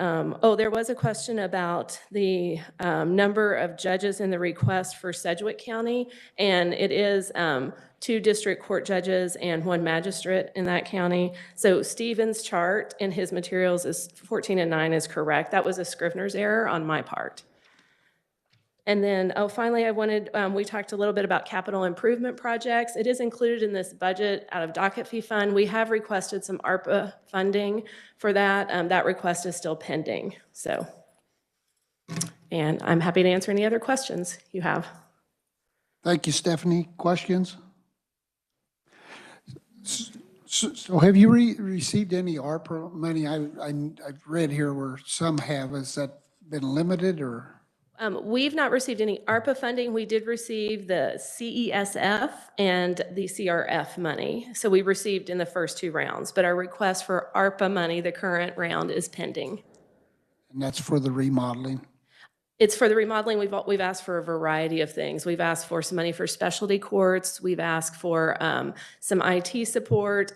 there was a question about the number of judges in the request for Sedgwick County, and it is 2 district court judges and 1 magistrate in that county. So Stephen's chart in his materials is 14 and 9 is correct. That was a Scrivener's error on my part. And then, finally, we talked a little bit about capital improvement projects. It is included in this budget out of docket fee fund. We have requested some ARPA funding for that. That request is still pending. So, and I'm happy to answer any other questions you have. Thank you, Stephanie. Questions? So have you received any ARPA money? I've read here where some have. Has that been limited or? We've not received any ARPA funding. We did receive the CESF and the CRF money. So we received in the first 2 rounds, but our request for ARPA money, the current round, is pending. And that's for the remodeling? It's for the remodeling. We've asked for a variety of things. We've asked for some money for specialty courts. We've asked for some IT support,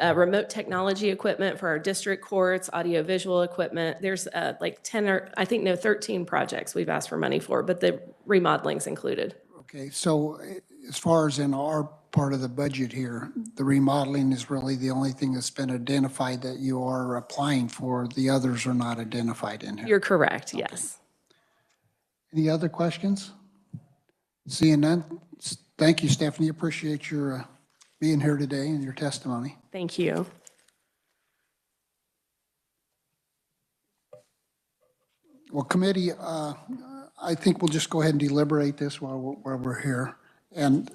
remote technology equipment for our district courts, audiovisual equipment. There's like 13 projects we've asked for money for, but the remodeling's included. Okay, so as far as in our part of the budget here, the remodeling is really the only thing that's been identified that you are applying for. The others are not identified in here. You're correct, yes. Any other questions? Seeing none, thank you, Stephanie. Appreciate your being here today and your testimony. Thank you. Well, committee, I think we'll just go ahead and deliberate this while we're here. And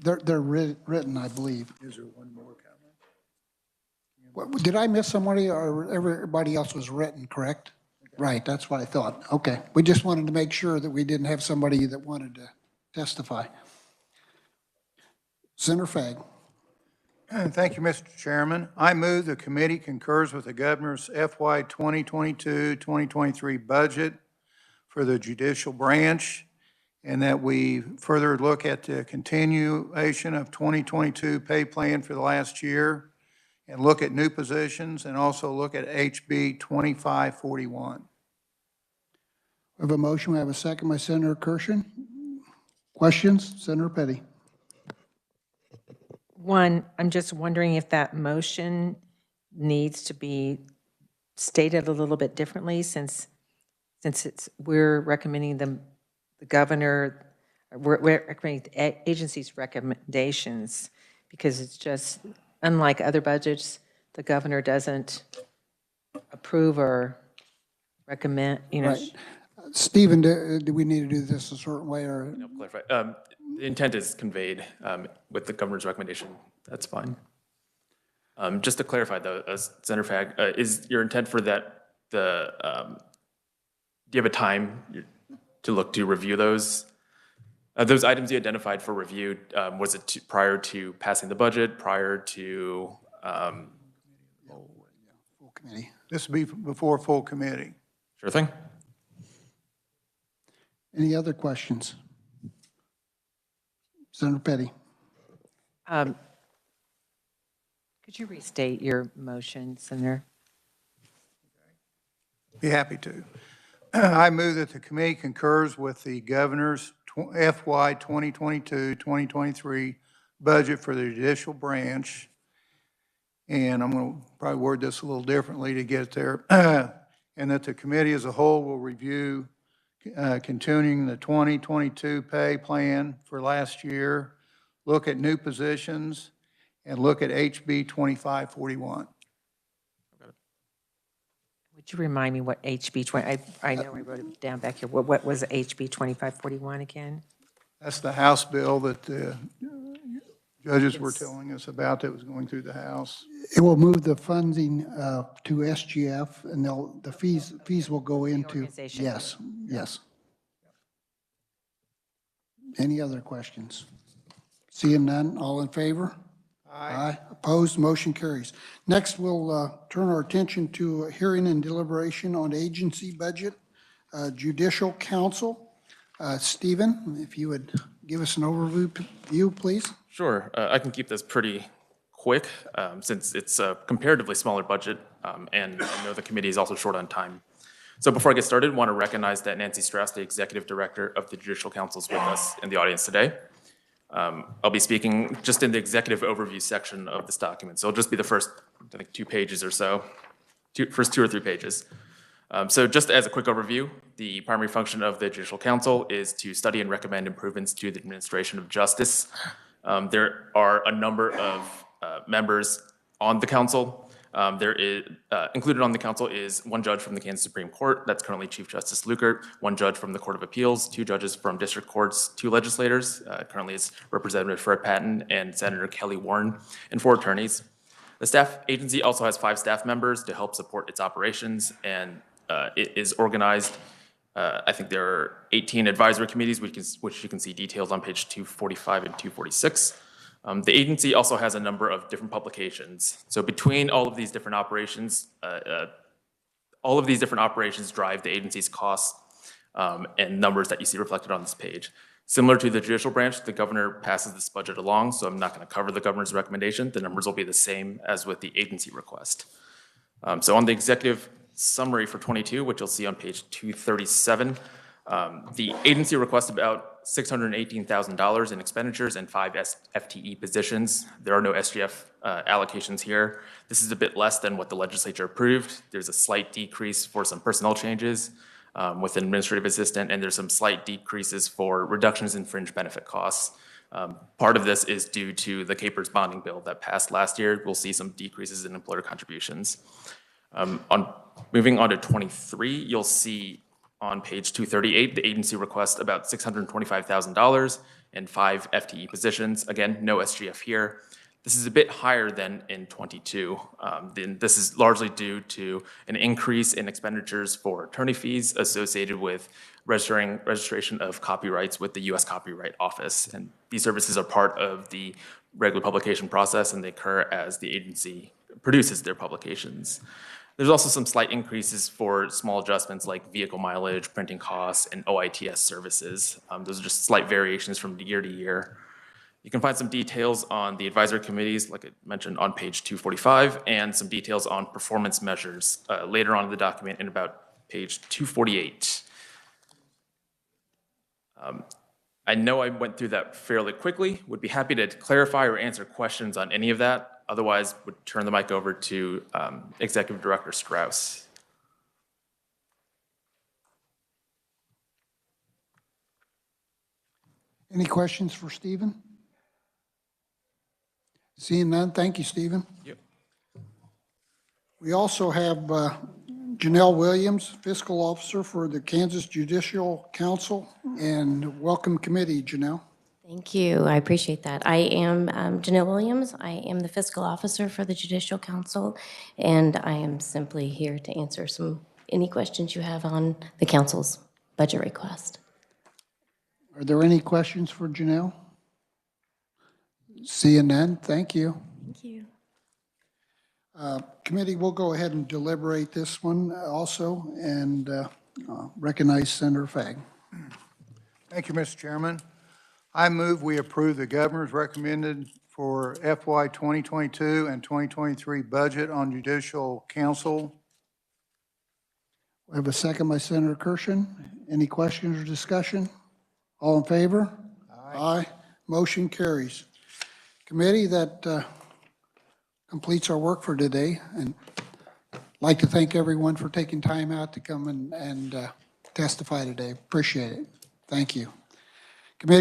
they're written, I believe. Is there one more comment? Did I miss somebody, or everybody else was written, correct? Right, that's what I thought. Okay. We just wanted to make sure that we didn't have somebody that wanted to testify. Senator Fagg. Thank you, Mr. Chairman. I move the committee concurs with the governor's FY 2022-2023 budget for the judicial branch, and that we further look at the continuation of 2022 pay plan for the last year, and look at new positions, and also look at HB 2541. We have a motion. We have a second by Senator Kirshen. Questions? Senator Petty. One, I'm just wondering if that motion needs to be stated a little bit differently since we're recommending the governor, we're recommending the agency's recommendations, because it's just, unlike other budgets, the governor doesn't approve or recommend, Right. Stephen, do we need to do this a certain way, or? I'll clarify. The intent is conveyed with the governor's recommendation. That's fine. Just to clarify though, Senator Fagg, is your intent for that do you have a time to look to review those? Those items you identified for review, was it prior to passing the budget, prior to? Full committee. This will be before full committee. Sure thing. Any other questions? Senator Petty. Could you restate your motion, Senator? Be happy to. I move that the committee concurs with the governor's FY 2022-2023 budget for the judicial branch. And I'm going to probably word this a little differently to get there. And that the committee as a whole will review continuing the 2022 pay plan for last year, look at new positions, and look at HB 2541. Would you remind me what HB 20, I know I wrote it down back here. What was HB 2541 again? That's the House bill that the judges were telling us about that was going through the House. It will move the funding to SGF, and the fees will go into. Organization. Yes, yes. Any other questions? Seeing none, all in favor? Aye. Opposed, motion carries. Next, we'll turn our attention to a hearing and deliberation on agency budget, Judicial Council. Stephen, if you would give us an overview, please. Sure. I can keep this pretty quick since it's a comparatively smaller budget, and I know the committee is also short on time. So before I get started, I want to recognize that Nancy Strauss, the Executive Director of the Judicial Council, is with us in the audience today. I'll be speaking just in the executive overview section of this document. So it'll just be the first, I think, 2 pages or so, first 2 or 3 pages. So just as a quick overview, the primary function of the Judicial Council is to study and recommend improvements to the administration of justice. There are a number of members on the council. There is included on the council is 1 judge from the Kansas Supreme Court. That's currently Chief Justice Lukert. 1 judge from the Court of Appeals. 2 judges from district courts. 2 legislators. Currently is Representative Fred Patton and Senator Kelly Warren, and 4 attorneys. The staff agency also has 5 staff members to help support its operations, and it is organized. I think there are 18 advisory committees, which you can see details on page 245 and 246. The agency also has a number of different publications. So between all of these different operations, drive the agency's costs and numbers that you see reflected on this page. Similar to the judicial branch, the governor passes this budget along, so I'm not going to cover the governor's recommendation. The numbers will be the same as with the agency request. So on the executive summary for 22, which you'll see on page 237, The agency requests about $618,000 in expenditures and 5 FTE positions. There are no SGF allocations here. This is a bit less than what the legislature approved. There's a slight decrease for some personnel changes with an administrative assistant, and there's some slight decreases for reductions in fringe benefit costs. Part of this is due to the Capers bonding bill that passed last year. We'll see some decreases in employer contributions. Moving on to 23, you'll see on page 238, the agency requests about $625,000 and 5 FTE positions. Again, no SGF here. This is a bit higher than in 22. This is largely due to an increase in expenditures for attorney fees associated with registration of copyrights with the U.S. Copyright Office. And these services are part of the regular publication process, and they occur as the agency produces their publications. There's also some slight increases for small adjustments like vehicle mileage, printing costs, and OITS services. Those are just slight variations from year to year. You can find some details on the advisory committees, like I mentioned, on page 245, and some details on performance measures later on in the document in about page 248. I know I went through that fairly quickly. Would be happy to clarify or answer questions on any of that. Otherwise, would turn the mic over to Executive Director Strauss. Any questions for Stephen? Seeing none, thank you, Stephen. Yep. We also have Janelle Williams, Fiscal Officer for the Kansas Judicial Council, and welcome committee, Janelle. Thank you. I appreciate that. I am Janelle Williams. I am the fiscal officer for the Judicial Council, and I am simply here to answer any questions you have on the council's budget request. Are there any questions for Janelle? Seeing none, thank you. Thank you. Committee, we'll go ahead and deliberate this one also and recognize Senator Fagg. Thank you, Mr. Chairman. I move we approve the governor's recommended for FY 2022 and 2023 budget on Judicial Council. We have a second by Senator Kirshen. Any questions or discussion? All in favor? Aye. Motion carries. Committee, that completes our work for today. And I'd like to thank everyone for taking time out to come and testify today. Appreciate it. Thank you. Committee.